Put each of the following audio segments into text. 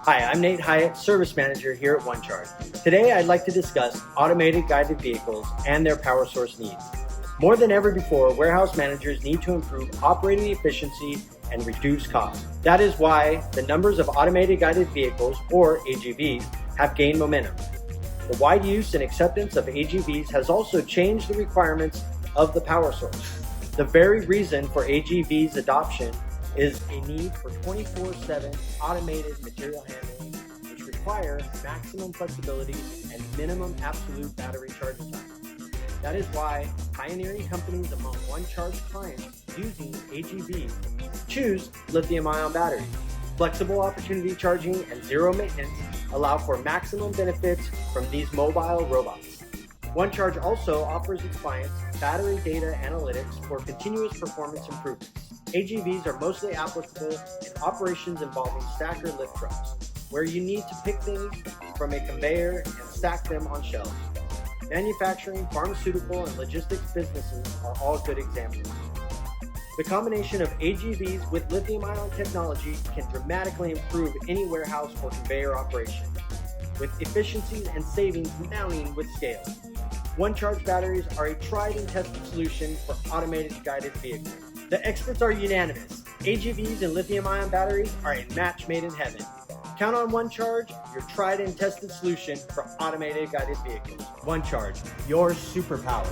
Hi, I'm Nate Hyatt, Service Manager here at OneCharge. Today I'd like to discuss automated guided vehicles and their power source needs. More than ever before, warehouse managers need to improve operating efficiency and reduce costs. That is why the numbers of automated guided vehicles, or AGVs, have gained momentum. The wide use and acceptance of AGVs has also changed the requirements of the power source. The very reason for AGVs adoption is a need for 24/7 automated material handling, which require maximum flexibility and minimum absolute battery charging time. That is why pioneering companies among OneCharge clients using AGVs choose lithium-ion batteries. Flexible opportunity charging and zero maintenance allow for maximum benefits from these mobile robots. OneCharge also offers its clients battery data analytics for continuous performance improvements. AGVs are mostly applicable in operations involving stacker lift trucks, where you need to pick things from a conveyor and stack them on shelves. Manufacturing, pharmaceutical, and logistics businesses are all good examples. The combination of AGVs with lithium-ion technology can dramatically improve any warehouse or conveyor operation, with efficiencies and savings mounting with scale. OneCharge batteries are a tried and tested solution for automated guided vehicles. The experts are unanimous. AGVs and lithium-ion batteries are a match made in heaven. Count on OneCharge, your tried and tested solution for automated guided vehicles. OneCharge, your superpower.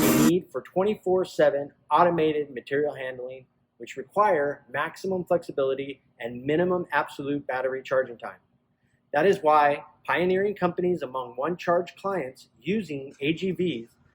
A need for 24/7 automated material handling, which require maximum flexibility and minimum absolute battery charging time. That is why pioneering companies among OneCharge clients using AGVs